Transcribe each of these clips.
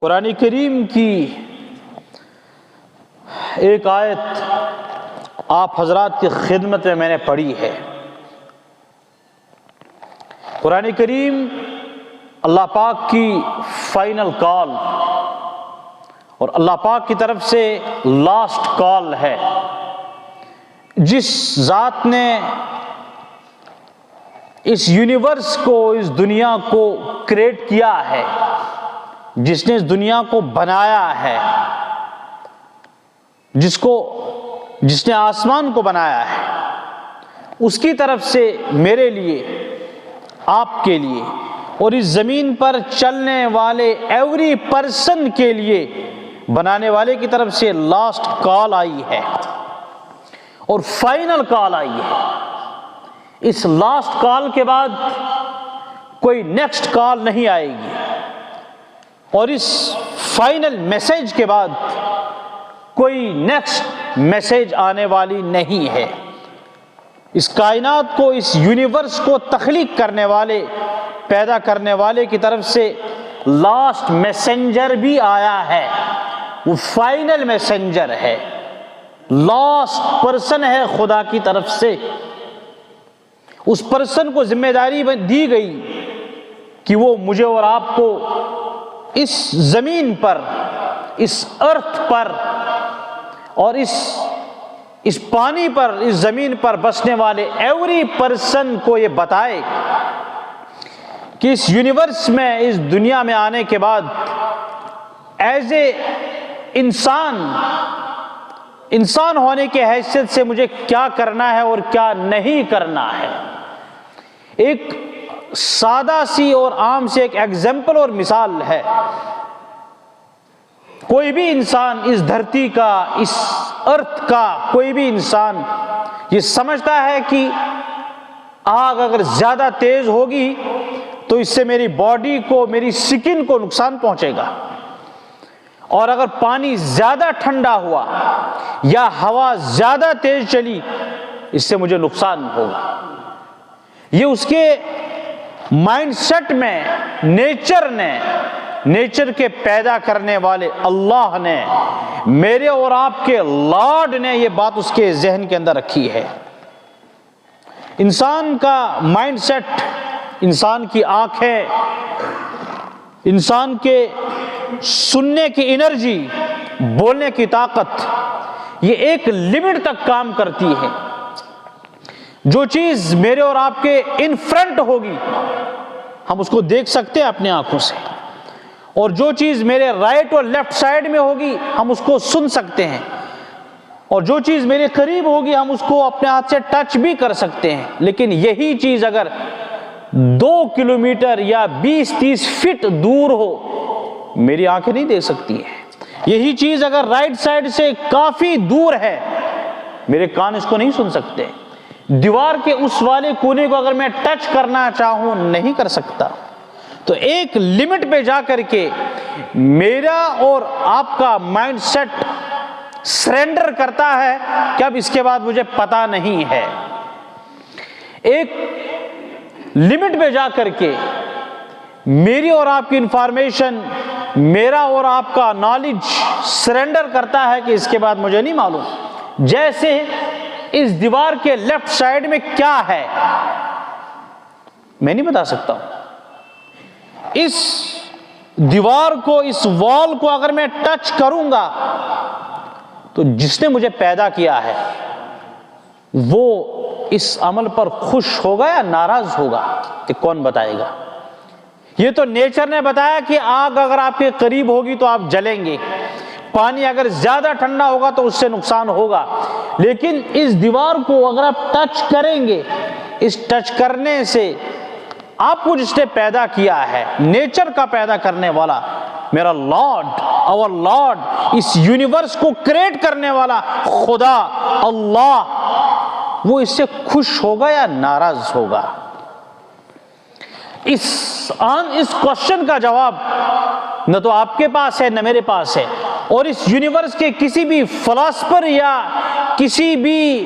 قرآن کریم کی ایک آیت آپ حضرات کی خدمت میں نے پڑھی ہے۔ قرآن کریم اللہ پاک کی فائنل کال اور اللہ پاک کی طرف سے لاسٹ کال ہے۔ جس ذات نے اس یونیورس کو، اس دنیا کو کریٹ کیا ہے، جس نے اس دنیا کو بنایا ہے، جس نے آسمان کو بنایا ہے، اس کی طرف سے میرے لیے، آپ کے لیے اور اس زمین پر چلنے والے ایوری پرسن کے لیے بنانے والے کی طرف سے لاسٹ کال آئی ہے اور فائنل کال آئی ہے۔ اس لاسٹ کال کے بعد کوئی نیکسٹ کال نہیں آئے گی، اور اس فائنل میسج کے بعد کوئی نیکسٹ میسج آنے والی نہیں ہے۔ اس کائنات کو، اس یونیورس کو تخلیق کرنے والے، پیدا کرنے والے کی طرف سے لاسٹ میسنجر بھی آیا ہے۔ وہ فائنل میسنجر ہے، لاسٹ پرسن ہے خدا کی طرف سے۔ اس پرسن کو ذمہ داری دی گئی کہ وہ مجھے اور آپ کو اس زمین پر، اس ارتھ پر اور اس پانی پر، اس زمین پر بسنے والے ایوری پرسن کو یہ بتائے کہ اس یونیورس میں، اس دنیا میں آنے کے بعد ایز اے انسان ہونے کے حیثیت سے مجھے کیا کرنا ہے اور کیا نہیں کرنا ہے۔ ایک سادہ سی اور عام سے ایک ایگزامپل اور مثال ہے۔ کوئی بھی انسان اس دھرتی کا، اس ارتھ کا کوئی بھی انسان یہ سمجھتا ہے کہ آگ اگر زیادہ تیز ہوگی تو اس سے میری باڈی کو، میری سکن کو نقصان پہنچے گا، اور اگر پانی زیادہ ٹھنڈا ہوا یا ہوا زیادہ تیز چلی اس سے مجھے نقصان ہوگا۔ یہ اس کے مائنڈ سیٹ میں نیچر کے پیدا کرنے والے اللہ نے، میرے اور آپ کے لارڈ نے یہ بات اس کے ذہن کے اندر رکھی ہے۔ انسان کا مائنڈ سیٹ، انسان کی آنکھیں، انسان کے سننے کی انرجی، بولنے کی طاقت، یہ ایک لمٹ تک کام کرتی ہے۔ جو چیز میرے اور آپ کے ان فرنٹ ہوگی ہم اس کو دیکھ سکتے ہیں اپنی آنکھوں سے، اور جو چیز میرے رائٹ اور لیفٹ سائڈ میں ہوگی ہم اس کو سن سکتے ہیں، اور جو چیز میرے قریب ہوگی ہم اس کو اپنے ہاتھ سے ٹچ بھی کر سکتے ہیں۔ لیکن یہی چیز اگر 2 کلومیٹر یا 20-30 فٹ دور ہو میری آنکھیں نہیں دیکھ سکتی ہے۔ یہی چیز اگر رائٹ سائڈ سے کافی دور ہے میرے کان اس کو نہیں سن سکتے۔ دیوار کے اس والے کونے کو اگر میں ٹچ کرنا چاہوں نہیں کر سکتا۔ تو ایک لمٹ پہ جا کر کے میرا اور آپ کا مائنڈ سیٹ سرنڈر کرتا ہے کہ اب اس کے بعد مجھے پتا نہیں ہے۔ ایک لمٹ پہ جا کر کے میری اور آپ کی انفارمیشن، میرا اور آپ کا نالج سرنڈر کرتا ہے کہ اس کے بعد مجھے نہیں معلوم۔ جیسے اس دیوار کے لیفٹ سائڈ میں کیا ہے میں نہیں بتا سکتا ہوں۔ اس دیوار کو، اس وال کو اگر میں ٹچ کروں گا تو جس نے مجھے پیدا کیا ہے وہ اس عمل پر خوش ہوگا یا ناراض ہوگا، یہ کون بتائے گا؟ یہ تو نیچر نے بتایا کہ آگ اگر آپ کے قریب ہوگی تو آپ جلیں گے، پانی اگر زیادہ ٹھنڈا ہوگا تو اس سے نقصان ہوگا۔ لیکن اس دیوار کو اگر آپ ٹچ کریں گے، اس ٹچ کرنے سے آپ کو جس نے پیدا کیا ہے، نیچر کا پیدا کرنے والا میرا لارڈ، اور لارڈ، اس یونیورس کو کریٹ کرنے والا خدا اللہ، وہ اس سے خوش ہوگا یا ناراض ہوگا؟ اس کوشچن کا جواب نہ تو آپ کے پاس ہے نہ میرے پاس ہے، اور اس یونیورس کے کسی بھی فلاسفر یا کسی بھی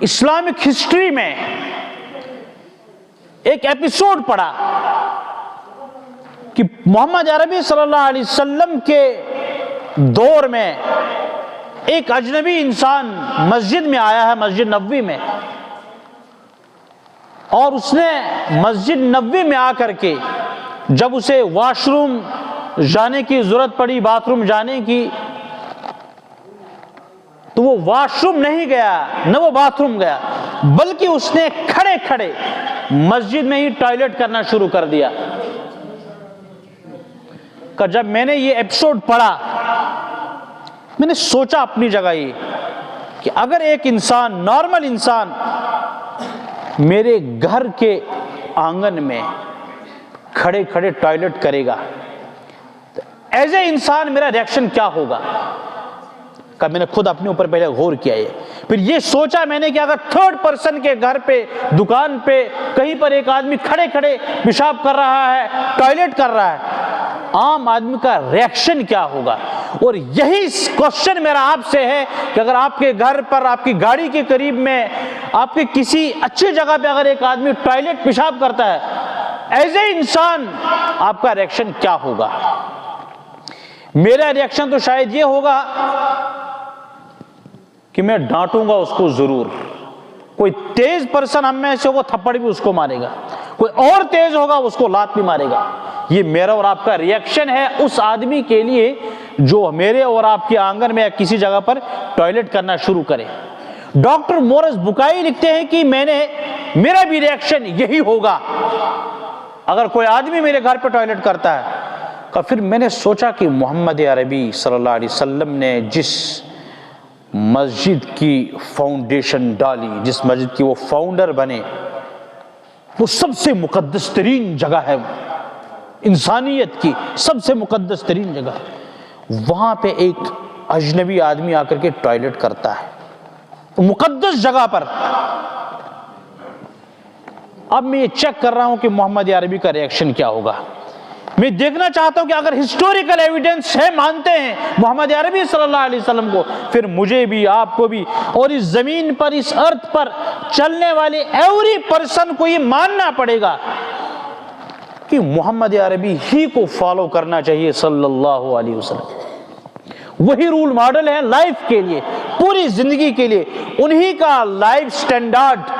اسلامک ہسٹری میں ایک ایپیسوڈ پڑھا کہ محمد عربی صلی اللہ علیہ وسلم کے دور میں ایک اجنبی انسان مسجد میں آیا ہے، مسجد نبوی میں، اور اس نے مسجد نبوی میں آ کر کے جب اسے واش روم جانے کی ضرورت پڑی، باتھ روم جانے کی، تو وہ واش روم نہیں گیا، نہ وہ باتھ روم گیا، بلکہ اس نے کھڑے کھڑے مسجد میں ہی ٹوائلٹ کرنا شروع کر دیا۔ کہ جب میں نے یہ ایپیسوڈ پڑھا، میں نے سوچا اپنی جگہ یہ کہ اگر ایک انسان، نارمل انسان میرے گھر کے آنگن میں کھڑے کھڑے ٹوائلٹ کرے گا تو ایز اے انسان میرا ریئیکشن کیا ہوگا؟ کہ میں نے خود اپنے اوپر پہلے غور کیا ہے، پھر یہ سوچا میں نے کہ اگر تھرڈ پرسن کے گھر پہ، دکان پہ، کہیں پر ایک آدمی کھڑے کھڑے پیشاب کر رہا ہے، ٹوائلٹ کر رہا ہے، عام آدمی کا ریئیکشن کیا ہوگا؟ اور یہی کوشچن میرا آپ سے ہے کہ اگر آپ کے گھر پر، آپ کی گاڑی کے قریب میں، آپ کے کسی اچھی جگہ پہ اگر ایک آدمی ٹوائلٹ پیشاب کرتا ہے، ایز اے انسان آپ کا ریئیکشن کیا ہوگا؟ میرا ریئیکشن تو شاید یہ ہوگا کہ میں ڈانٹوں گا اس کو ضرور۔ کوئی تیز پرسن ہم میں سے وہ تھپڑ بھی اس کو مارے گا، کوئی اور تیز ہوگا اس کو لات بھی مارے گا۔ یہ میرا اور آپ کا ریئیکشن ہے اس آدمی کے لیے جو میرے اور آپ کے آنگن میں کسی جگہ پر ٹوائلٹ کرنا شروع کرے۔ ڈاکٹر مورس بکائی لکھتے ہیں کہ میرا بھی ریئیکشن یہی ہوگا اگر کوئی آدمی میرے گھر پہ ٹوائلٹ کرتا ہے۔ کہ پھر میں نے سوچا کہ محمد عربی صلی اللہ علیہ وسلم نے جس مسجد کی فاؤنڈیشن ڈالی، جس مسجد کی وہ فاؤنڈر بنے، وہ سب سے مقدس ترین جگہ ہے، انسانیت کی سب سے مقدس ترین جگہ ہے، وہاں پہ ایک اجنبی آدمی آ کر کے ٹوائلٹ کرتا ہے مقدس جگہ پر۔ اب میں یہ چیک کر رہا ہوں کہ محمد عربی کا ریئیکشن کیا ہوگا۔ میں دیکھنا چاہتا ہوں کہ اگر ہسٹوریکل ایویڈنس ہے، مانتے ہیں محمد عربی صلی اللہ علیہ وسلم کو، پھر مجھے بھی، آپ کو بھی، اور اس زمین پر، اس ارتھ پر چلنے والے ایوری پرسن کو یہ ماننا پڑے گا کہ محمد عربی ہی کو فالو کرنا چاہیے صلی اللہ علیہ وسلم۔ وہی رول ماڈل ہے لائف کے لیے، پوری زندگی کے لیے، انہی کا لائف سٹینڈرڈ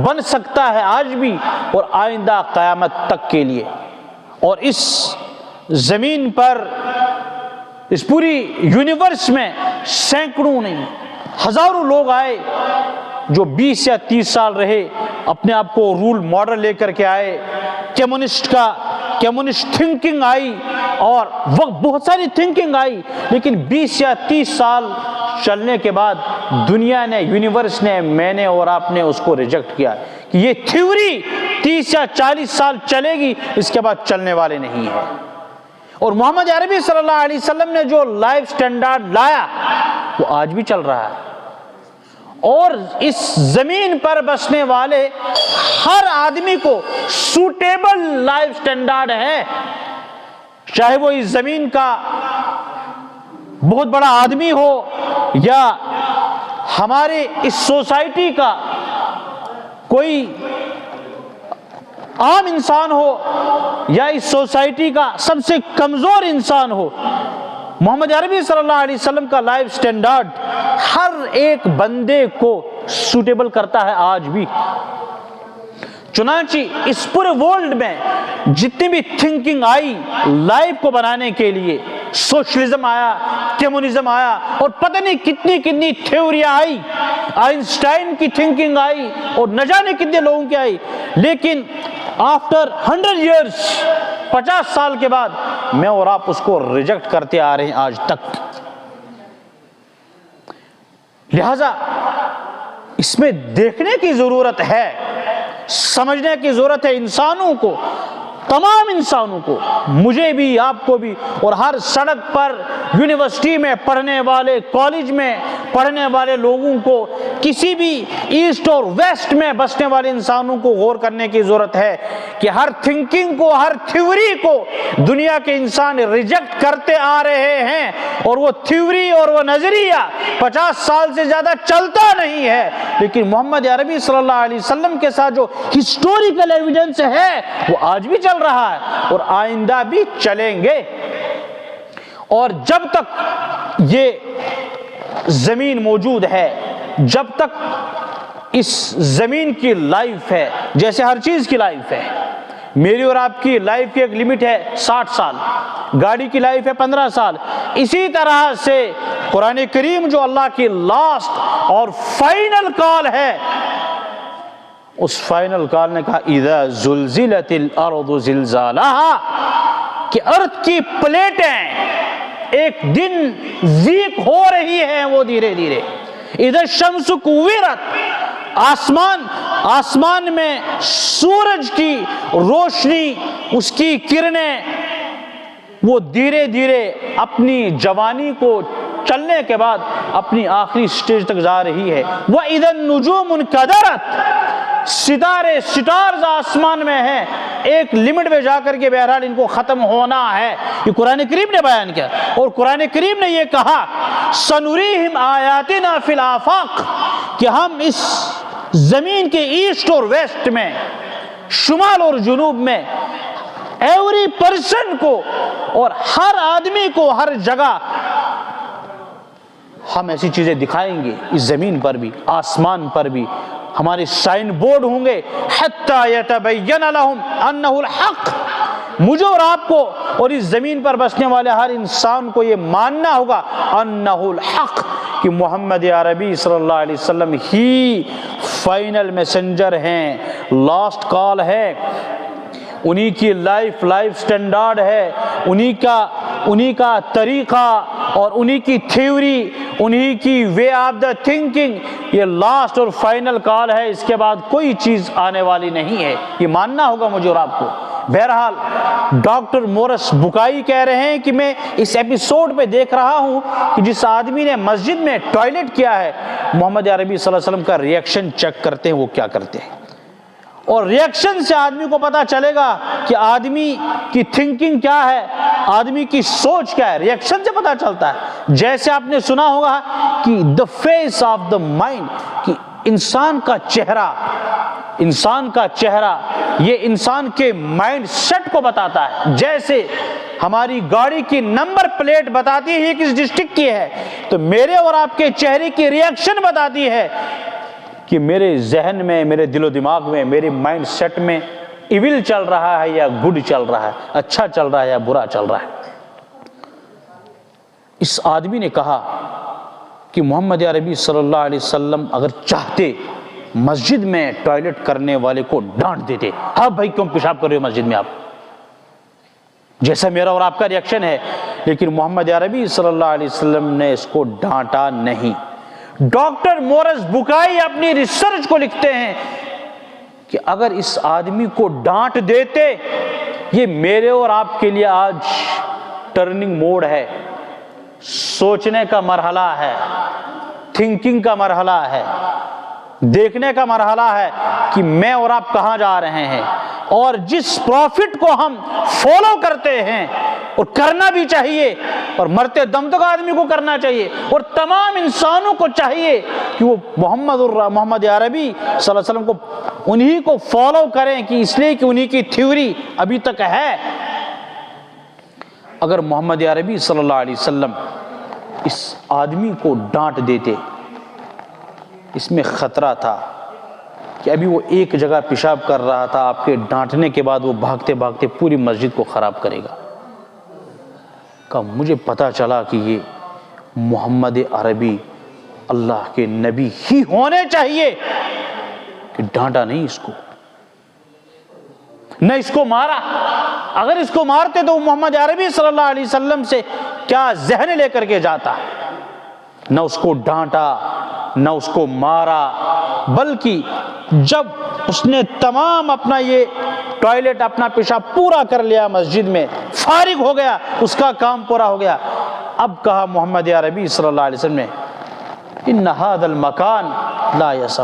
بن سکتا ہے آج بھی اور آئندہ قیامت تک کے لیے۔ اور اس زمین پر، اس پوری یونیورس میں سینکڑوں نہیں، ہزاروں لوگ آئے جو 20 یا 30 سال رہے، اپنے آپ کو رول ماڈل لے کر کے آئے، کمیونسٹ تھنکنگ آئی اور وقت بہت ساری تھنکنگ آئی، لیکن 20 یا 30 سال چلنے کے بعد دنیا نے، یونیورس نے، میں نے اور آپ نے اس کو ریجیکٹ کیا کہ یہ تھیوری 30 یا 40 سال چلے گی، اس کے بعد چلنے والے نہیں ہیں۔ اور محمد عربی صلی اللہ علیہ وسلم نے جو لائف سٹینڈرڈ لایا وہ آج بھی چل رہا ہے، اور اس زمین پر بسنے والے ہر آدمی کو سوٹیبل لائف سٹینڈرڈ ہے، چاہے وہ اس زمین کا بہت بڑا آدمی ہو یا ہمارے اس سوسائٹی کا کوئی عام انسان ہو یا اس سوسائٹی کا سب سے کمزور انسان ہو۔ محمد عربی صلی اللہ علیہ وسلم کا لائف سٹینڈرڈ ہر ایک بندے کو سوٹیبل کرتا ہے آج بھی۔ چنانچہ اس پورے ورلڈ میں جتنی بھی تھنکنگ آئی لائف کو بنانے کے لیے، سوشلزم آیا، کمیونزم آیا، اور پتہ نہیں کتنی تھیوریاں آئی، آئنسٹائن کی تھنکنگ آئی اور نہ جانے کتنے لوگوں کی آئی، لیکن آفٹر 100 ایئرس، 50 سال کے بعد میں اور آپ اس کو ریجیکٹ کرتے آ رہے ہیں آج تک۔ لہذا اس میں دیکھنے کی ضرورت ہے، سمجھنے کی ضرورت ہے انسانوں کو، تمام انسانوں کو، مجھے بھی، آپ کو بھی، اور ہر سڑک پر، یونیورسٹی میں پڑھنے والے، کالج میں پڑھنے والے لوگوں کو، کسی بھی ایسٹ اور ویسٹ میں بسنے والے انسانوں کو غور کرنے کی ضرورت ہے کہ ہر تھنکنگ کو، ہر تھیوری کو دنیا کے انسان ریجیکٹ کرتے آ رہے ہیں، اور وہ تھیوری اور وہ نظریہ 50 سال سے زیادہ چلتا نہیں ہے، لیکن محمد عربی صلی اللہ علیہ وسلم کے ساتھ جو ہسٹوریکل ایویڈنس ہے وہ آج بھی چل رہا ہے اور آئندہ بھی چلیں گے۔ اور جب تک یہ زمین موجود ہے، جب تک اس زمین کی لائف ہے، جیسے ہر چیز کی لائف ہے، میری اور آپ کی لائف کی ایک لمٹ ہے 60 سال، گاڑی کی لائف ہے 15 سال، اسی طرح سے قرآن کریم جو اللہ کی لاسٹ اور فائنل کال ہے، اس فائنل کال نے کہا اذا زلزلت الارض زلزالها، کہ ارض کی پلیٹیں ایک دن ویک ہو رہی ہیں، وہ دھیرے دھیرے، اذا الشمس کوورت، آسمان میں سورج کی روشنی، اس کی کرنیں وہ دھیرے دھیرے اپنی جوانی کو چلنے کے بعد اپنی آخری سٹیج تک جا رہی ہے۔ وَإِذَا النُّجُومُ انْكَدَرَتْ، سٹارز آسمان میں ہیں، ایک لمٹ میں جا کر کے بہرحال ان کو ختم ہونا ہے، یہ قرآن کریم نے بیان کیا۔ اور قرآن کریم نے یہ کہا سَنُرِيهِمْ آيَاتِنَا فِي الْآفَاقِ، کہ ہم اس زمین کے ایسٹ اور ویسٹ میں، شمال اور جنوب میں، ایوری پرسن کو اور ہر آدمی کو ہر جگہ ہم ایسی چیزیں دکھائیں گے، اس زمین پر بھی، آسمان پر بھی ہمارے سائن بورڈ ہوں گے، حتی یتبین لہم انہ الحق، مجھے اور آپ کو اور اس زمین پر بسنے والے ہر انسان کو یہ ماننا ہوگا انہ الحق، کہ محمد عربی صلی اللہ علیہ وسلم ہی فائنل میسنجر ہیں، لاسٹ کال ہے، انہی کی لائف سٹینڈارڈ ہے، انہی کا طریقہ اور انہی کی تھیوری، انہی کی وے آف دا تھنکنگ، یہ لاسٹ اور فائنل کال ہے، اس کے بعد کوئی چیز آنے والی نہیں ہے، یہ ماننا ہوگا مجھے اور آپ کو۔ بہرحال ڈاکٹر مورس بکائی کہہ رہے ہیں کہ میں اس ایپیسوڈ پہ دیکھ رہا ہوں کہ جس آدمی نے مسجد میں ٹوائلٹ کیا ہے، محمد عربی صلی اللہ علیہ وسلم کا ریئیکشن چیک کرتے ہیں وہ کیا کرتے ہیں، اور ریئیکشن سے آدمی کو پتا چلے گا کہ آدمی کی تھنکنگ کیا ہے، آدمی کی سوچ کیا ہے، ریئیکشن سے پتا چلتا ہے۔ جیسے آپ نے سنا ہوگا کہ the face of the mind، کہ انسان کا چہرہ یہ انسان کے مائنڈ سیٹ کو بتاتا ہے، جیسے ہماری گاڑی کی نمبر پلیٹ بتاتی ہے کس ڈسٹرکٹ کی ہے، تو میرے اور آپ کے چہرے کی ریئیکشن بتاتی ہے کہ میرے ذہن میں، میرے دل و دماغ میں، میرے مائنڈ سیٹ میں ایول چل رہا ہے یا گڈ چل رہا ہے، اچھا چل رہا ہے یا برا چل رہا ہے۔ اس آدمی نے کہا کہ محمد عربی صلی اللہ علیہ وسلم اگر چاہتے مسجد میں ٹوائلٹ کرنے والے کو ڈانٹ دیتے، ہاں بھائی کیوں پیشاب کر رہے ہو مسجد میں آپ، جیسا میرا اور آپ کا ریئیکشن ہے، لیکن محمد عربی صلی اللہ علیہ وسلم نے اس کو ڈانٹا نہیں۔ ڈاکٹر مورس بکائی اپنی ریسرچ کو لکھتے ہیں کہ اگر اس آدمی کو ڈانٹ دیتے، یہ میرے اور آپ کے لیے آج ٹرننگ موڈ ہے، سوچنے کا مرحلہ ہے، تھنکنگ کا مرحلہ ہے، دیکھنے کا مرحلہ ہے کہ میں اور آپ کہاں جا رہے ہیں، اور جس پروفٹ کو ہم فالو کرتے ہیں اور کرنا بھی چاہیے، اور مرتے دم تک آدمی کو کرنا چاہیے، اور تمام انسانوں کو چاہیے کہ وہ محمد عربی صلی اللہ علیہ وسلم کو انہی کو فالو کریں، کہ اس لیے کہ انہی کی تھیوری ابھی تک ہے۔ اگر محمد عربی صلی اللہ علیہ وسلم اس آدمی کو ڈانٹ دیتے، اس میں خطرہ تھا کہ ابھی وہ ایک جگہ پیشاب کر رہا تھا، آپ کے ڈانٹنے کے بعد وہ بھاگتے بھاگتے پوری مسجد کو خراب کرے گا۔ کہ مجھے پتا چلا کہ یہ محمد عربی اللہ کے نبی ہی ہونے چاہیے کہ ڈانٹا نہیں اس کو، نہ اس کو مارا۔ اگر اس کو مارتے تو محمد عربی صلی اللہ علیہ وسلم سے کیا ذہن لے کر کے جاتا، نہ اس کو ڈانٹا نہ اس کو مارا، بلکہ جب اس نے تمام اپنا یہ ٹوائلٹ اپنا پیشاب پورا کر لیا، مسجد میں فارغ ہو گیا، اس کا کام پورا ہو گیا، اب کہا محمد عربی صلی اللہ علیہ وسلم نے ان ھذا المکان لا یسع۔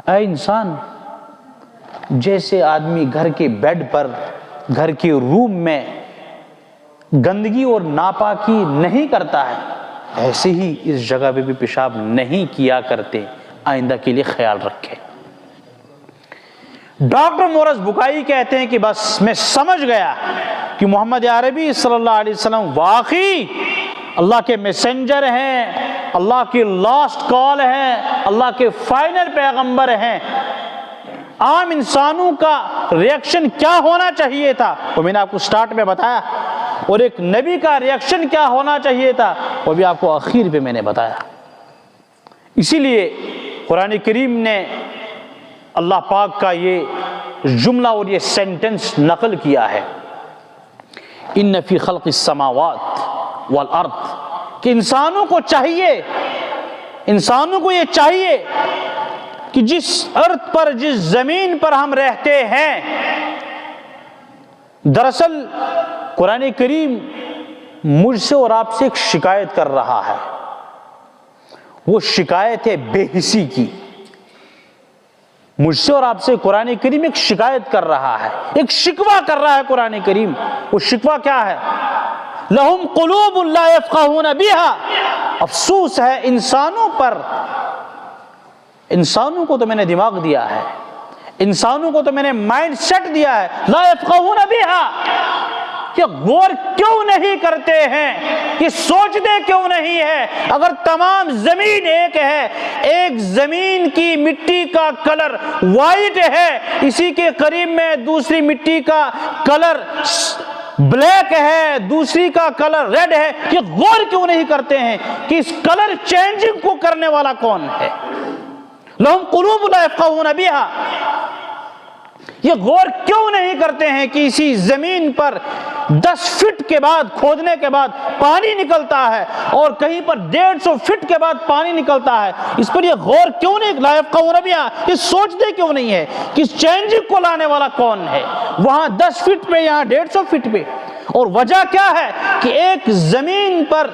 اے انسان، جیسے آدمی گھر کے بیڈ پر، گھر کے روم میں گندگی اور ناپاکی نہیں کرتا ہے، ایسے ہی اس جگہ پہ بھی پیشاب نہیں کیا کرتے۔ آئندہ کے لیے خیال رکھیں۔ ڈاکٹر مورس بکائی کہتے ہیں کہ بس میں سمجھ گیا کہ محمد عربی صلی اللہ علیہ وسلم واقعی اللہ کے میسنجر ہیں، اللہ کی لاسٹ کال ہیں، اللہ کے فائنل پیغمبر ہیں۔ عام انسانوں کا ریئیکشن کیا ہونا چاہیے تھا وہ میں نے آپ کو سٹارٹ میں بتایا، اور ایک نبی کا ریئیکشن کیا ہونا چاہیے تھا وہ بھی آپ کو آخر پہ میں نے بتایا۔ اسی لیے قرآن کریم نے اللہ پاک کا یہ جملہ اور یہ سینٹنس نقل کیا ہے، ان فی خلق السماوات والارض، کہ انسانوں کو چاہیے، انسانوں کو یہ چاہیے کہ جس ارض پر، جس زمین پر ہم رہتے ہیں، دراصل قرآن کریم مجھ سے اور آپ سے ایک شکایت کر رہا ہے۔ وہ شکایت ہے بے حسی کی۔ مجھ سے اور آپ سے قرآن کریم ایک شکایت کر رہا ہے، ایک شکوہ کر رہا ہے قرآن کریم۔ وہ شکوہ کیا ہے؟ لہم قلوب لا یفقہون بہا، افسوس ہے انسانوں پر، انسانوں کو تو میں نے دماغ دیا ہے، انسانوں کو تو میں نے مائنڈ سیٹ دیا ہے، لا یفقہون بہا، کہ غور کیوں نہیں کرتے ہیں، کہ سوچتے کیوں نہیں ہے؟ اگر تمام زمین ایک ہے، ایک زمین کی مٹی کا کلر وائٹ ہے، اسی کے قریب میں دوسری مٹی کا کلر بلیک ہے، دوسری کا کلر ریڈ ہے، یہ غور کیوں نہیں کرتے ہیں کہ اس کلر چینجنگ کو کرنے والا کون ہے؟ لہم قلوب لا یفقہون بہا، یہ غور کیوں نہیں کرتے ہیں کہ اسی زمین پر 10 فٹ کے بعد کھودنے کے بعد پانی نکلتا ہے، اور کہیں پر 150 فٹ کے بعد پانی نکلتا ہے؟ اس پر یہ غور کیوں نہیں، لا یفقہون بہا، یہ سوچتے کیوں نہیں ہے کہ اس چینجنگ کو لانے والا کون ہے؟ وہاں 10 فٹ پہ، یہاں 150 فٹ پہ۔ اور وجہ کیا ہے کہ ایک زمین پر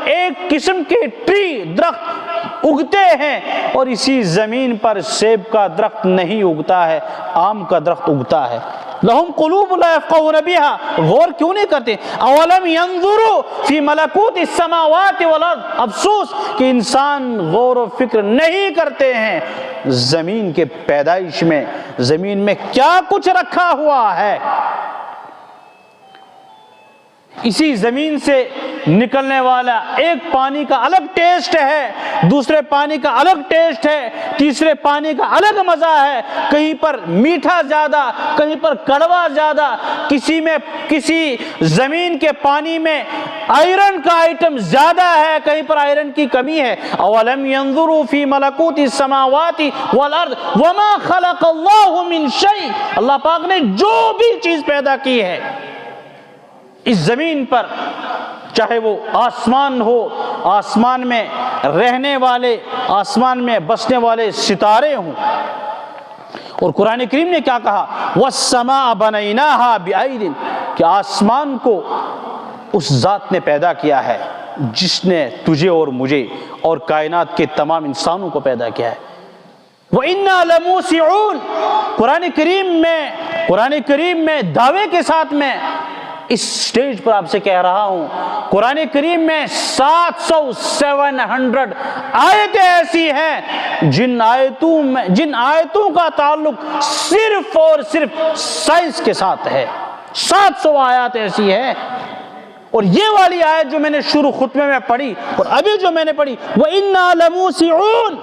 ایک قسم کے ٹری، درخت اگتے ہیں، اور اسی زمین پر سیب کا درخت نہیں اگتا ہے، آم کا درخت اگتا ہے۔ لہم قلوب لا یفقہون بہا، غور کیوں نہیں کرتے؟ اولم ینظروا فی ملکوت السماوات والارض، افسوس کہ انسان غور و فکر نہیں کرتے ہیں زمین کے پیدائش میں، زمین میں کیا کچھ رکھا ہوا ہے۔ اسی زمین سے نکلنے والا ایک پانی کا الگ ٹیسٹ ہے، دوسرے پانی کا الگ ٹیسٹ ہے، تیسرے پانی کا الگ مزہ ہے، کہیں پر میٹھا زیادہ، کہیں پر کڑوا زیادہ، کسی زمین کے پانی میں آئرن کا آئٹم زیادہ ہے، کہیں پر آئرن کی کمی ہے۔ اولم ينظروا فی ملکوت السماوات والارض وما خلق اللہ من شیء، اللہ پاک نے جو بھی چیز پیدا کی ہے اس زمین پر، چاہے وہ آسمان ہو، آسمان میں رہنے والے، آسمان میں بسنے والے ستارے ہوں، اور قرآن کریم نے کیا کہا؟ وَالسَّمَاءَ بَنَيْنَاهَا بِأَيْدٍ، کہ آسمان کو اس ذات نے پیدا کیا ہے جس نے تجھے اور مجھے اور کائنات کے تمام انسانوں کو پیدا کیا ہے۔ وَإِنَّا لَمُوسِعُونَ، قرآن کریم میں دعوے کے ساتھ میں اس سٹیج پر آپ سے کہہ رہا ہوں، قرآن کریم میں 700 آیتیں ایسی ہیں جن آیتوں کا تعلق صرف اور صرف سائنس کے ساتھ ہے۔ 700 آیات ایسی ہیں، اور یہ والی آیت جو میں نے شروع خطبے میں پڑھی اور ابھی جو میں نے پڑھی، وَإِنَّا لَمُوسِعُونَ،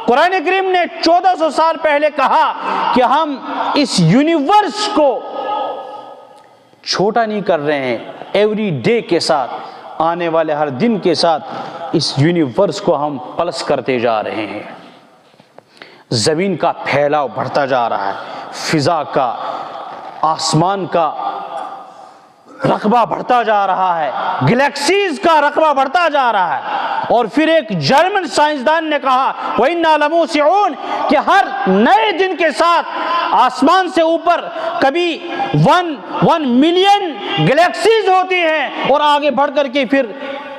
قرآن کریم نے 1400 سال پہلے کہا کہ ہم اس یونیورس کو چھوٹا نہیں کر رہے ہیں، ایوری ڈے کے ساتھ، آنے والے ہر دن کے ساتھ اس یونیورس کو ہم پلس کرتے جا رہے ہیں۔ زمین کا پھیلاؤ بڑھتا جا رہا ہے، فضا کا، آسمان کا رقبہ بڑھتا جا رہا ہے، گلیکسیز کا رقبہ بڑھتا جا رہا ہے۔ اور پھر ایک جرمن سائنسدان نے کہا وَإِنَّا لَمُوسِعُونَ، کہ ہر نئے دن کے ساتھ آسمان سے اوپر کبھی 1 ملین گلیکسیز ہوتی ہیں، اور آگے بڑھ کر کے پھر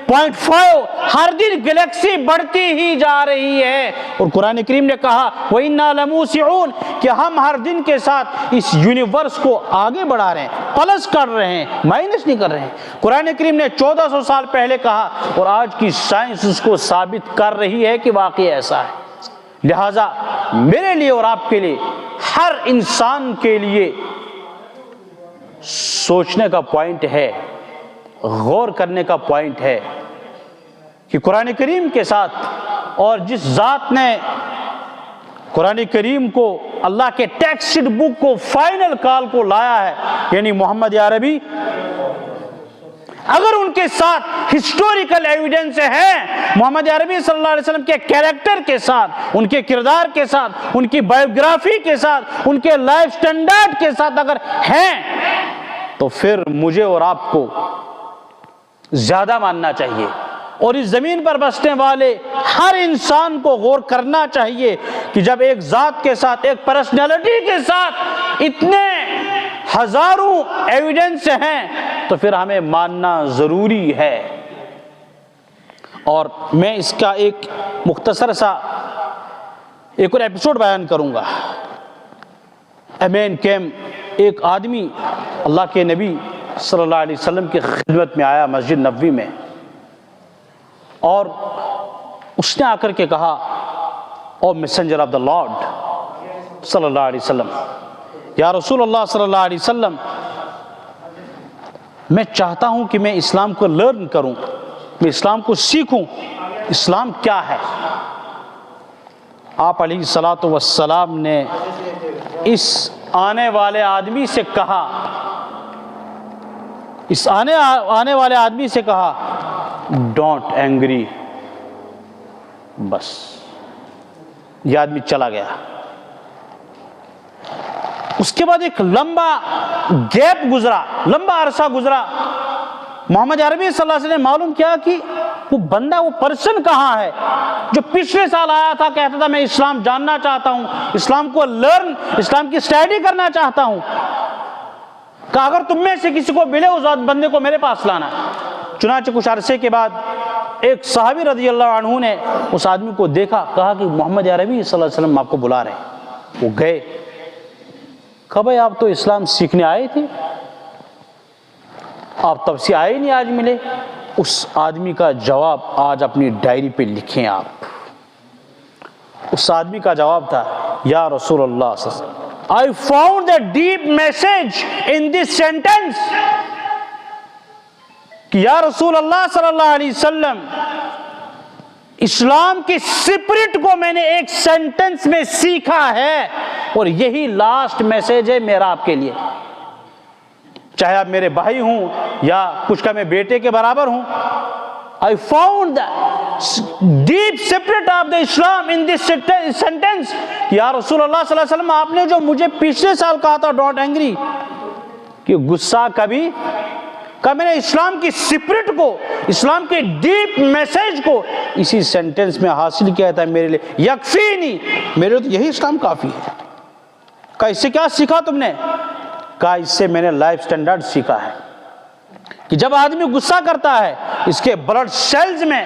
0.5 ہر دن گلیکسی بڑھتی ہی جا رہی ہے، اور قرآن کریم نے کہا وَإِنَّا لَمُوسِعُونَ کہ ہم ہر دن کے ساتھ اس یونیورس کو آگے بڑھا رہے ہیں، پلس کر رہے ہیں، مائنس نہیں کر رہے ہیں۔ قرآن کریم نے 1400 سال پہلے کہا، اور آج کی سائنس اس کو ثابت کر رہی ہے کہ واقعی ایسا ہے۔ لہٰذا میرے لیے اور آپ کے لیے، ہر انسان کے لیے سوچنے کا پوائنٹ ہے، غور کرنے کا پوائنٹ ہے کہ قرآن کریم کے ساتھ، اور جس ذات نے قرآن کریم کو، اللہ کے ٹیکسٹ بک کو، فائنل کال کو لایا ہے، یعنی محمد عربی، اگر ان کے ساتھ ہسٹوریکل ایویڈنس ہے، محمد عربی صلی اللہ علیہ وسلم کے کیریکٹر کے ساتھ، ان کے کردار کے ساتھ، ان کی بایوگرافی کے ساتھ، ان کے لائف سٹینڈرڈ کے ساتھ اگر ہیں، تو پھر مجھے اور آپ کو زیادہ ماننا چاہیے، اور اس زمین پر بسنے والے ہر انسان کو غور کرنا چاہیے کہ جب ایک ذات کے ساتھ، ایک پرسنالٹی کے ساتھ اتنے ہزاروں ایویڈنس ہیں، تو پھر ہمیں ماننا ضروری ہے۔ اور میں اس کا ایک مختصر سا ایک اور ایپیسوڈ بیان کروں گا۔ امین کیم، ایک آدمی اللہ کے نبی صلی اللہ علیہ وسلم کی خدمت میں آیا مسجد نبوی میں، اور اس نے آ کر کے کہا، او میسنجر آف دا لارڈ صلی اللہ علیہ وسلم، یا رسول اللہ صلی اللہ علیہ وسلم، میں چاہتا ہوں کہ میں اسلام کو لرن کروں، میں اسلام کو سیکھوں، اسلام کیا ہے؟ آپ علیہ الصلاۃ والسلام نے اس آنے والے آدمی سے کہا، اس آنے والے آدمی سے کہا ڈونٹ اینگری، بس یہ آدمی چلا گیا۔ اس کے بعد ایک لمبا گیپ گزرا، لمبا عرصہ گزرا، محمد عربی صلی اللہ علیہ وسلم نے معلوم کیا کہ وہ بندہ، وہ پرسن کہاں ہے جو پچھلے سال آیا تھا، کہتا تھا میں اسلام جاننا چاہتا ہوں، اسلام کو لرن، اسلام کی اسٹڈی کرنا چاہتا ہوں۔ کہا اگر تم میں سے کسی کو ملے اس بندے کو میرے پاس لانا۔ چنانچہ کچھ عرصے کے بعد ایک صحابی رضی اللہ عنہ نے اس آدمی کو دیکھا، کہا کہ محمد عربی صلی اللہ علیہ وسلم آپ کو بلا رہے ہیں۔ وہ گئے، کہا بھائی آپ تو اسلام سیکھنے آئے تھے، آپ تب سے آئے نہیں، آج ملے۔ اس آدمی کا جواب آج اپنی ڈائری پہ لکھیں آپ۔ اس آدمی کا جواب تھا، یا رسول اللہ صلی اللہ علیہ وسلم، I found a deep message in this sentence کہ یا رسول اللہ صلی اللہ علیہ وسلم، اسلام کی سپرٹ کو میں نے ایک سینٹنس میں سیکھا ہے، اور یہی لاسٹ میسج ہے میرا آپ کے لیے، چاہے آپ میرے بھائی ہوں یا کچھ کا میں بیٹے کے برابر ہوں۔ I found the deep spirit of the Islam in this sentence کہ یا رسول اللہ صلی اللہ علیہ وسلم، آپ نے جو مجھے پچھلے سال کہا تھا ڈونٹ اینگری، کہ غصہ کبھی، کہ میں نے اسلام کی سپرٹ کو، اسلام کے ڈیپ میسج کو اسی سینٹنس میں حاصل کیا تھا میرے لیے، یکفینی، میرے تو یہی اسلام کافی ہے۔ کہا اس سے کیا سیکھا تم نے؟ کہا اس سے میں نے لائف سٹینڈرڈ سیکھا ہے کہ جب آدمی غصہ کرتا ہے، اس کے بلڈ سیلز میں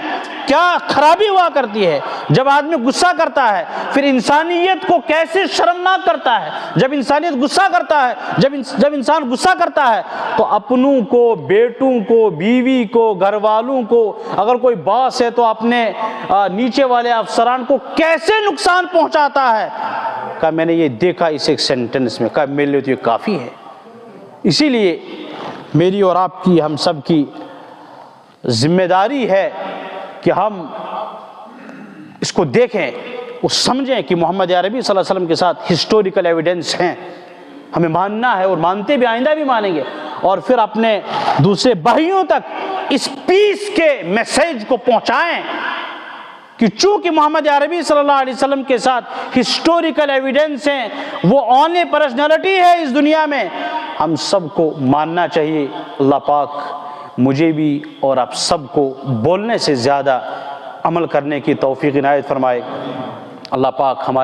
کیا خرابی ہوا کرتی ہے، جب آدمی غصہ کرتا ہے پھر انسانیت کو کیسے شرمناک کرتا ہے، جب انسانیت غصہ کرتا ہے، جب انسان غصہ کرتا ہے تو اپنوں کو، بیٹوں کو، بیوی کو، گھر والوں کو، اگر کوئی باس ہے تو اپنے نیچے والے افسران کو کیسے نقصان پہنچاتا ہے۔ کہا میں نے یہ دیکھا اس ایک سینٹنس میں، کہا میرے لیے تو یہ کافی ہے۔ اسی لیے میری اور آپ کی، ہم سب کی ذمہ داری ہے کہ ہم اس کو دیکھیں اور سمجھیں کہ محمد عربی صلی اللہ علیہ وسلم کے ساتھ ہسٹوریکل ایویڈنس ہیں، ہمیں ماننا ہے، اور مانتے بھی، آئندہ بھی مانیں گے، اور پھر اپنے دوسرے بھائیوں تک اس پیس کے میسیج کو پہنچائیں کہ چونکہ محمد عربی صلی اللہ علیہ وسلم کے ساتھ ہسٹوریکل ایویڈنس ہیں، وہ اونلی پرسنالٹی ہے اس دنیا میں، ہم سب کو ماننا چاہیے۔ اللہ پاک مجھے بھی اور آپ سب کو بولنے سے زیادہ عمل کرنے کی توفیق عنایت فرمائے۔ اللہ پاک ہمارے